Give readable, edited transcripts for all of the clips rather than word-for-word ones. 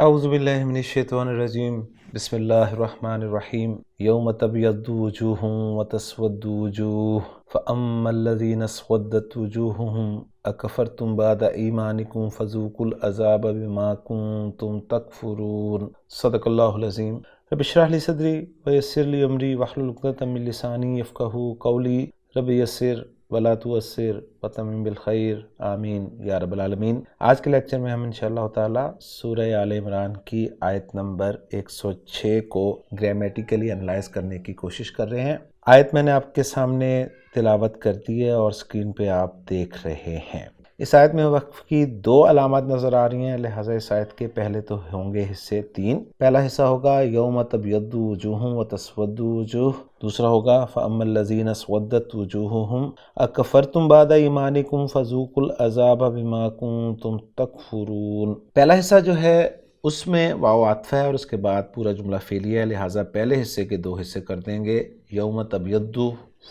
اعوذ باللہ من الشیطان الرجیم بسم اللہ الرحمن الرحیم یوم تبیض وجوہ وتسود وجوہ فاما الذین اسودت وجوہہم اکفرتم بعد ایمانکم فذوقوا العذاب بما کنتم تکفرون۔ صدق اللہ العظیم۔ رب اشرح لی صدری ویسر لی امری واحلل عقدۃ من لسانی یفقہوا قولی۔ رب یسر ولا تعسر وتمم بالخیر آمین یا رب العالمین۔ آج کے لیکچر میں ہم انشاءاللہ تعالی سورہ آل عمران کی آیت نمبر 106 کو گرامیٹیکلی انالائز کرنے کی کوشش کر رہے ہیں۔ آیت میں نے آپ کے سامنے تلاوت کر دی ہے اور اسکرین پہ آپ دیکھ رہے ہیں۔ اس آیت میں وقف کی 2 علامات نظر آ رہی ہیں، لہٰذا اس آیت کے پہلے تو ہوں گے حصے 3۔ پہلا حصہ ہوگا یوم تبیض وجوہ وتسود وجوہ، دوسرا ہوگا فاما الذین اسودت وجوہہم اکفرتم بعد ایمانکم فذوقوا العذاب بما کنتم تکفرون۔ پہلا حصہ جو ہے اس میں واو عطف ہے اور اس کے بعد پورا جملہ فعلیہ ہے، لہٰذا پہلے حصے کے 2 حصے کر دیں گے، یوم تبیض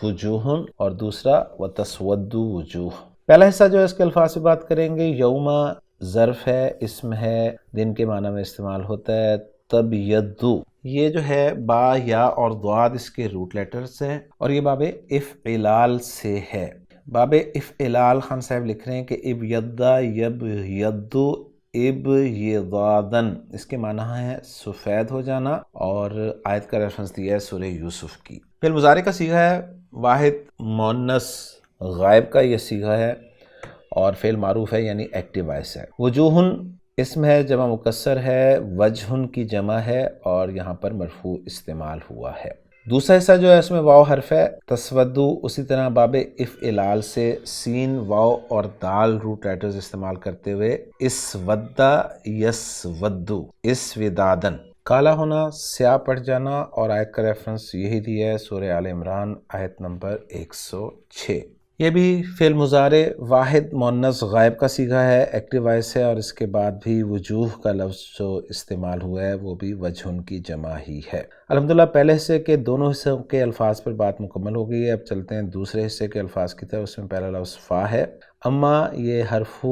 وجوہ اور دوسرا وتسود وجوہ۔ پہلا حصہ جو ہے اس کے الفاظ سے بات کریں گے۔ یوم ظرف ہے، اسم ہے، دن کے معنی میں استعمال ہوتا ہے۔ تبیض یہ جو ہے با یا اور ضاد اس کے روٹ لیٹرز ہیں اور یہ باب افعلال سے ہے۔ باب افعلال خان صاحب لکھ رہے ہیں کہ ابیضا یبیض ابیضاً، اس کے معنی ہے سفید ہو جانا، اور آیت کا ریفرنس دیا ہے سورہ یوسف کی۔ فعل مضارع کا صیغہ ہے واحد مؤنث غائب کا، یہ صیغہ ہے، اور فعل معروف ہے یعنی ایکٹیو وائس ہے۔ وجوہن اسم ہے، جمع مکسر ہے، وجہن کی جمع ہے اور یہاں پر مرفوع استعمال ہوا ہے۔ دوسرا حصہ جو ہے اس میں واو حرف ہے۔ تسودو اسی طرح باب افعلال سے سین، واو اور دال روٹ لیٹرز استعمال کرتے ہوئے اسودا یسودو اسودادن، کالا ہونا، سیاہ پڑ جانا، اور آیت کا ریفرنس یہی دیا ہے سورہ آل عمران آیت نمبر 106۔ یہ بھی فعل مضارع واحد مؤنث غائب کا صیغہ ہے، ایکٹیو وائس ہے، اور اس کے بعد بھی وجوہ کا لفظ جو استعمال ہوا ہے وہ بھی وجہن کی جمع ہی ہے۔ الحمدللہ پہلے حصے کے دونوں حصوں کے الفاظ پر بات مکمل ہو گئی ہے۔ اب چلتے ہیں دوسرے حصے کے الفاظ کی طرف۔ اس میں پہلا لفظ فا ہے۔ اما یہ حرف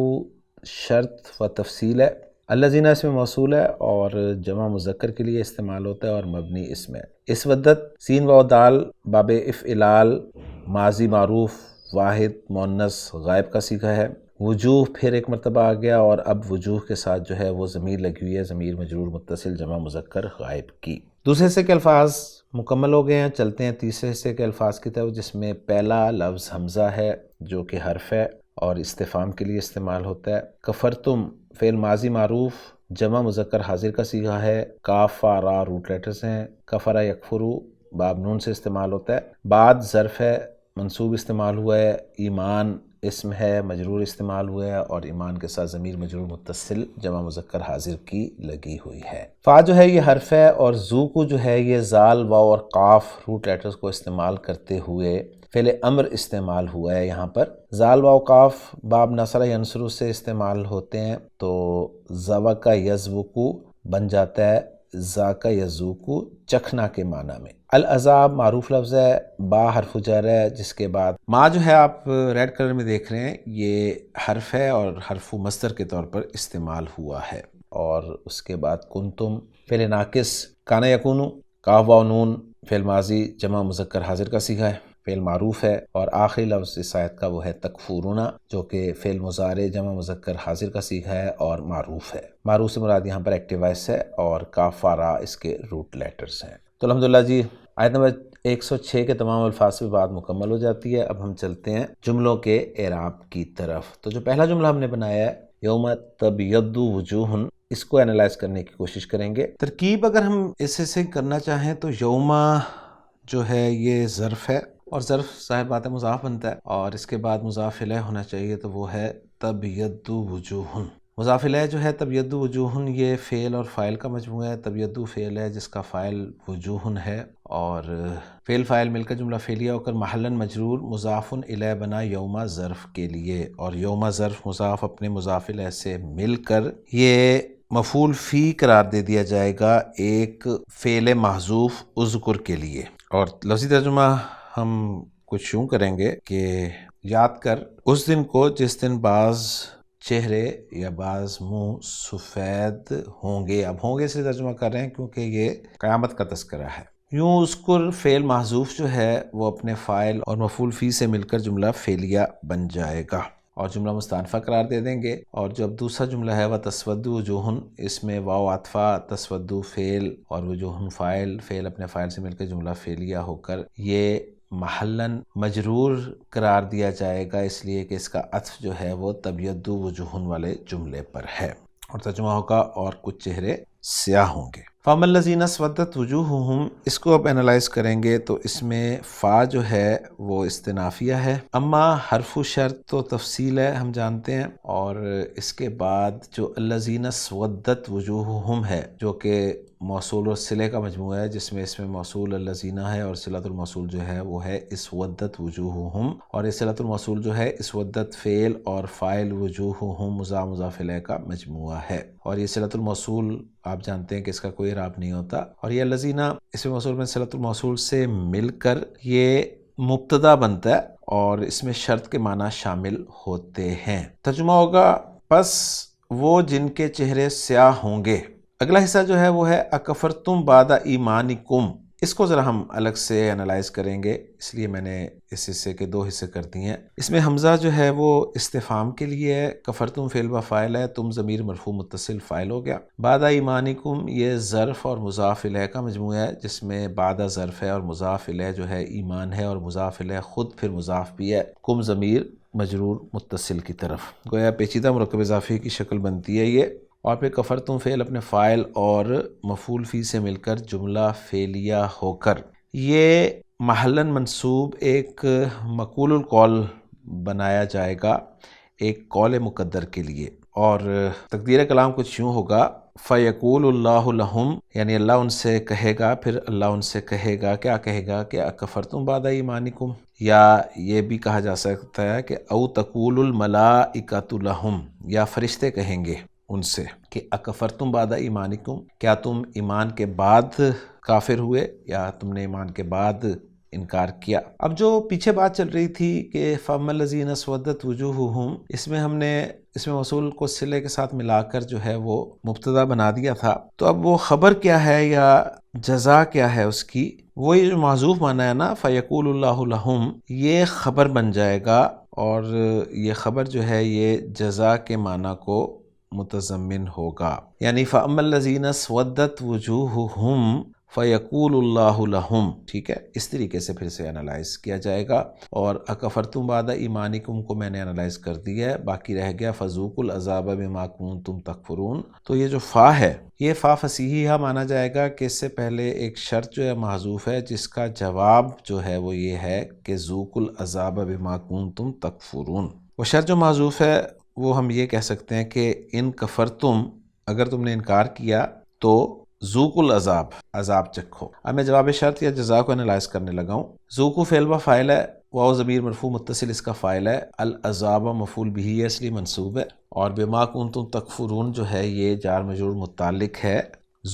شرط و تفصیل ہے۔ الذین اس میں موصول ہے اور جمع مذکر کے لیے استعمال ہوتا ہے اور مبنی اسم ہے۔ اسودت سین و دال باب افعلال ماضی معروف واحد مؤنث غائب کا صیغہ ہے۔ وجوہ پھر ایک مرتبہ آ گیا اور اب وجوہ کے ساتھ جو ہے وہ ضمیر لگی ہوئی ہے، ضمیر مجرور متصل جمع مذکر غائب کی۔ دوسرے حصے کے الفاظ مکمل ہو گئے ہیں۔ چلتے ہیں تیسرے حصے کے الفاظ کی طرف، جس میں پہلا لفظ حمزہ ہے جو کہ حرف ہے اور استفہام کے لیے استعمال ہوتا ہے۔ کفرتم فعل ماضی معروف جمع مذکر حاضر کا صیغہ ہے، کاف فا را روٹ لیٹرز ہیں۔ کفر یکفرو باب نون سے استعمال ہوتا ہے۔ بعد ظرف ہے، منصوب استعمال ہوا ہے۔ ایمان اسم ہے، مجرور استعمال ہوا ہے اور ایمان کے ساتھ ضمیر مجرور متصل جمع مذکر حاضر کی لگی ہوئی ہے۔ فا جو ہے یہ حرف ہے اور زو کو جو ہے یہ زال واو اور قاف روٹ لیٹرز کو استعمال کرتے ہوئے فعل امر استعمال ہوا ہے۔ یہاں پر زال واو قاف باب نصر ینصر سے استعمال ہوتے ہیں تو زوکا یزوکو بن جاتا ہے ذاکا یذوکو چکھنا کے معنی میں۔ العذاب معروف لفظ ہے، با حرف جر ہے، جس کے بعد ما جو ہے آپ ریڈ کلر میں دیکھ رہے ہیں یہ حرف ہے اور حرف مصدر کے طور پر استعمال ہوا ہے۔ اور اس کے بعد کنتم فعل ناقص، کانا یکونو کاف واو نون فعل ماضی جمع مذکر حاضر کا صیغہ ہے، فعل معروف ہے، اور آخری لفظ اس آیت کا وہ ہے تکفورونا جو کہ فعل مضارع جمع مذکر حاضر کا صیغہ ہے اور معروف ہے۔ معروف سے مراد یہاں پر ایکٹیو وائس ہے اور کاف را اس کے روٹ لیٹرز ہیں۔ تو الحمدللہ جی آیت نمبر 106 کے تمام الفاظ پہ بات مکمل ہو جاتی ہے۔ اب ہم چلتے ہیں جملوں کے اعراب کی طرف۔ تو جو پہلا جملہ ہم نے بنایا ہے یوم تبیض وجوہ، اس کو انالائز کرنے کی کوشش کریں گے۔ ترکیب اگر ہم اس سے کرنا چاہیں تو یوم جو ہے یہ ظرف ہے اور ظرف ظاہر بات ہے مضاف بنتا ہے اور اس کے بعد مضاف الیہ ہونا چاہیے تو وہ ہے تبیض وجوہ۔ مضاف الیہ جو ہے تبیض وجوہ یہ فعل اور فاعل کا مجموعہ ہے۔ تبیض فعل ہے جس کا فاعل وجوہ ہے اور فعل فاعل مل کر جملہ فعلیہ ہو کر محلاً مجرور مضاف الیہ بنا یوم ظرف کے لیے، اور یوم ظرف مضاف اپنے مضاف الیہ سے مل کر یہ مفعول فی قرار دے دیا جائے گا ایک فعل محذوف اذکر کے لیے۔ اور لفظی ترجمہ ہم کچھ یوں کریں گے کہ یاد کر اس دن کو جس دن بعض چہرے یا بعض منہ سفید ہوں گے. اب ہوں گے سے ترجمہ کر رہے ہیں کیونکہ یہ قیامت کا تذکرہ ہے. یوں اذکر فعل محذوف جو ہے وہ اپنے فاعل اور مفعول فی سے مل کر جملہ فعلیہ بن جائے گا اور جملہ مستأنفہ قرار دے دیں گے. اور جو اب دوسرا جملہ ہے وہ تسود وجوہن، اس میں واو عطفہ، تسود فعل اور وجوہن فاعل، فعل اپنے فاعل سے مل کر جملہ فعلیہ ہو کر یہ محلاً مجرور قرار دیا جائے گا، اس لیے کہ اس کا عطف جو ہے وہ تبیض وجوہن والے جملے پر ہے اور ترجمہ ہوگا اور کچھ چہرے سیاہ ہوں گے. فَأَمَّا الَّذِينَ اسْوَدَّتْ وُجُوهُهُمْ، اس کو اب انالائز کریں گے تو اس میں فا جو ہے وہ استنافیہ ہے. اما حرف شرط تو تفصیل ہے ہم جانتے ہیں، اور اس کے بعد جو الَّذِينَ اسْوَدَّتْ وُجُوهُهُمْ ہے جو کہ موصول اور صلے کا مجموعہ ہے، جس میں اس میں موصول الذین ہے اور صلۃ الموصول جو ہے وہ ہے اسودت وجوہہم، اور اس صلۃ الموصول جو ہے اسودت فعل اور فاعل وجوہہم مضاف الیہ کا مجموعہ ہے. اور یہ صلۃ الموصول آپ جانتے ہیں کہ اس کا کوئی اعراب نہیں ہوتا، اور یہ الذین اس موصول میں صلۃ الموصول سے مل کر یہ مبتدا بنتا ہے اور اس میں شرط کے معنی شامل ہوتے ہیں. ترجمہ ہوگا پس وہ جن کے چہرے سیاہ ہوں گے. اگلا حصہ جو ہے وہ ہے اکفرتم بعد ایمانکم. اس کو ذرا ہم الگ سے انالائز کریں گے، اس لیے میں نے اس حصے کے دو حصے کر دیے ہیں. اس میں حمزہ جو ہے وہ استفہام کے لیے ہے، کفرتم فعل و فاعل ہے، تم ضمیر مرفوع متصل فاعل ہو گیا. بعد ایمانکم یہ ظرف اور مضاف الیہ کا مجموعہ ہے، جس میں بعد ظرف ہے اور مضاف الیہ جو ہے ایمان ہے، اور مضاف الیہ خود پھر مضاف بھی ہے، کم ضمیر مجرور متصل کی طرف، گویا پیچیدہ مرکب اضافی کی شکل بنتی ہے یہ. اور پھر کفرتم فعل اپنے فاعل اور مفعول فی سے مل کر جملہ فعلیہ ہو کر یہ محلاً منصوب ایک مقول القول بنایا جائے گا ایک قول مقدر کے لیے. اور تقدیر کلام کچھ یوں ہوگا، فَيَقُولُ اللَّهُ لَهُمْ، یعنی اللہ ان سے کہے گا، پھر اللہ ان سے کہے گا، کیا کہے گا کہ اکفرتم بعد ایمانکم، یا یہ بھی کہا جا سکتا ہے کہ او تقول الملائکۃ لہم، یا فرشتے کہیں گے ان سے کہ اکفرتم بعد ایمانکم، کیا تم ایمان کے بعد کافر ہوئے یا تم نے ایمان کے بعد انکار کیا. اب جو پیچھے بات چل رہی تھی کہ فَأَمَّا الَّذِينَ اسْوَدَّتْ وُجُوهُهُمْ، اس میں ہم نے اس میں موصول کو صلے کے ساتھ ملا کر جو ہے وہ مبتدا بنا دیا تھا، تو اب وہ خبر کیا ہے یا جزا کیا ہے اس کی، وہ یہ جو معذوف مانا ہے نا فَيَقُولُ اللَّهُ لَهُمْ، یہ خبر بن جائے گا، اور یہ خبر جو ہے یہ جزا کے معنی کو متضمن ہوگا. یعنی فَأَمَّا الَّذِينَ اسْوَدَّتْ وُجُوهُهُمْ فَيَقُولُ اللَّهُ لَهُمْ. ٹھیک ہے، اس طریقے سے پھر سے انالائز کیا جائے گا. اور اکفرتم بعد ایمانکم کو میں نے انالائز کر دیا ہے، باقی رہ گیا فَذُوقُوا الْعَذَابَ بِمَا كُنتُمْ تَكْفُرُونَ. تو یہ جو فا ہے یہ فا فصیحہ مانا جائے گا کہ اس سے پہلے ایک شرط جو ہے محذوف ہے، جس کا جواب جو ہے وہ یہ ہے کہ ذوقوا العذاب بما کنتم تکفرون. وہ شرط جو محذوف ہے وہ ہم یہ کہہ سکتے ہیں کہ ان کفرتم، اگر تم نے انکار کیا تو ذوقوا العذاب، عذاب چکھو. اب میں جواب شرط یا جزا کو انالائز کرنے لگا ہوں. ذوقوا فعل و فاعل ہے، واو ضمیر مرفوع متصل اس کا فاعل ہے، العذاب مفعول بھی ہے اس لیے منصوب ہے، اور بما کنتم تکفرون جو ہے یہ جار مجرور متعلق ہے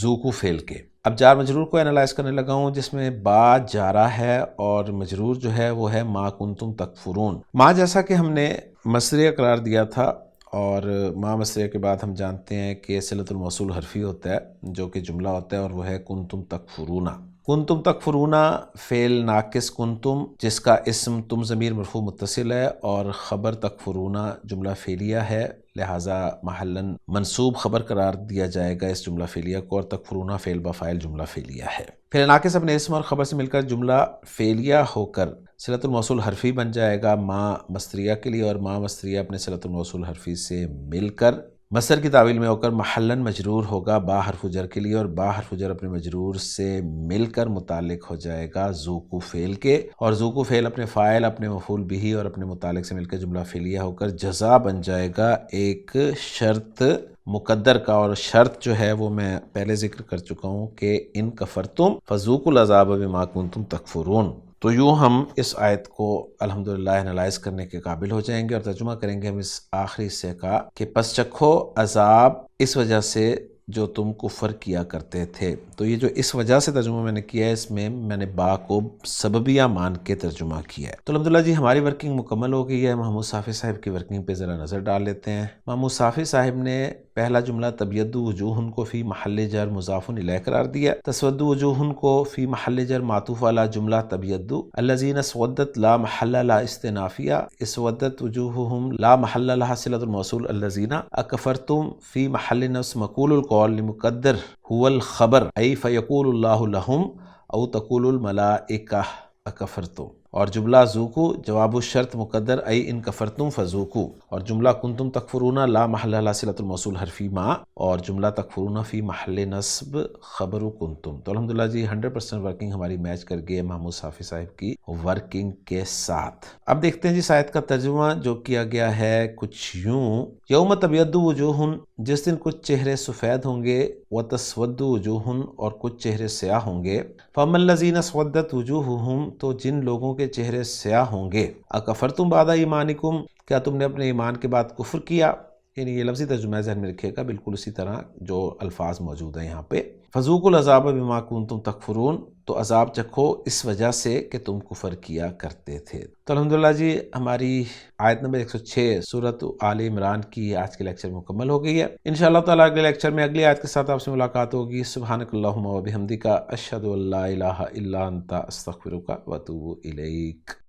ذوقوا فعل کے. اب جار مجرور کو انالائز کرنے لگا ہوں، جس میں با جارہ ہے اور مجرور جو ہے وہ ہے ما کنتم تکفرون. ما جیسا کہ ہم نے مصدریہ قرار دیا تھا، اور ما مصدریہ کے بعد ہم جانتے ہیں کہ صلۃ الموصول حرفی ہوتا ہے جو کہ جملہ ہوتا ہے، اور وہ ہے کنتم تکفرون. کنتم تکفرون فعل ناقص کنتم جس کا اسم تم ضمیر مرفوع متصل ہے، اور خبر تکفرون جملہ فعلیہ ہے، لہٰذا محلاً منصوب خبر قرار دیا جائے گا اس جملہ فعلیہ کو، اور تکفرون فعل بفاعل جملہ فعلیہ ہے. پھر ناقص اپنے اسم اور خبر سے مل کر جملہ فعلیہ ہو کر صلۃ الموصول حرفی بن جائے گا ما مصدریہ کے لیے، اور ما مصدریہ اپنے صلۃ الموصول حرفی سے مل کر مصدر کی تعویل میں ہو کر محلاً مجرور ہوگا با حرف جر کے لیے، اور با حرف جر اپنے مجرور سے مل کر متعلق ہو جائے گا ذوقوا فعل کے، اور ذوقوا فعل اپنے فاعل اپنے مفعول بھی اور اپنے متعلق سے مل کر جملہ فعلیہ ہو کر جزا بن جائے گا ایک شرط مقدر کا. اور شرط جو ہے وہ میں پہلے ذکر کر چکا ہوں کہ ان کفرتم فذوقوا العذاب بما کنتم تکفرون. تو یوں ہم اس آیت کو الحمدللہ انالائز کرنے کے قابل ہو جائیں گے، اور ترجمہ کریں گے ہم اس آخری حصے کا کہ پس چکھو عذاب اس وجہ سے جو تم کفر کیا کرتے تھے. تو یہ جو اس وجہ سے ترجمہ میں نے کیا ہے، اس میں نے با کو سببیہ مان کے ترجمہ کیا ہے. تو الحمدللہ جی ہماری ورکنگ مکمل ہو گئی ہے. محمود صافی صاحب کی ورکنگ پہ ذرا نظر ڈال لیتے ہیں. محمود صافی صاحب نے پہلا جملہ تبیض وجوہ کو فی محل جر مضاف الیہ قرار دیا، تسود وجوہ کو فی محل جر معطوف علی جملہ تبیض، الذین اسودت لا محل لها استنافیہ، اسودت وجوہہم لا محل لها صلۃ الموصول، الذین اکفرتم فی محل نصب مقول القول لمقدر هو الخبر ای فیقول اللہ لہم او تقول الملائکہ اکفرتم. اور جملہ ذوقو جواب الشرط مقدر ای ان کفرتم فذوقو. اور جملہ کنتم تکفرون لا محل لها صلۃ الموصول حرفی ما، اور جملہ تکفرون فی محل نصب خبر کنتم. تو الحمدللہ جی 100% ورکنگ ہماری میچ کر گئی ہے محمود صافی صاحب کی ورکنگ کے ساتھ. اب دیکھتے ہیں جی آیت کا ترجمہ جو کیا گیا ہے کچھ یوں، یوم تبیض وجوہ، جس دن کچھ چہرے سفید ہوں گے، وتسود وجوہ، اور کچھ چہرے سیاہ ہوں گے. فاما الذین اسودت وجوہہم، تو جن لوگوں کے چہرے سیاہ ہوں گے، اکفرتم بعد ایمانکم، کیا تم نے اپنے ایمان کے بعد کفر کیا. یعنی یہ لفظی ترجمہ ذہن میں رکھیے گا، بالکل اسی طرح جو الفاظ موجود ہیں یہاں پہ. فذوقوا العذاب بما کنتم تکفرون، تو عذاب چکھو اس وجہ سے کہ تم کفر کیا کرتے تھے. تو الحمدللہ جی ہماری آیت نمبر 106 سورۃ آل عمران کی آج کے لیکچر مکمل ہو گئی ہے. انشاءاللہ تعالیٰ اگلے لیکچر میں اگلی آیت کے ساتھ آپ سے ملاقات ہوگی. سبحانک اللہم و بحمدک، اشہد ان لا الہ الا انت، استغفرک و اتوب الیک.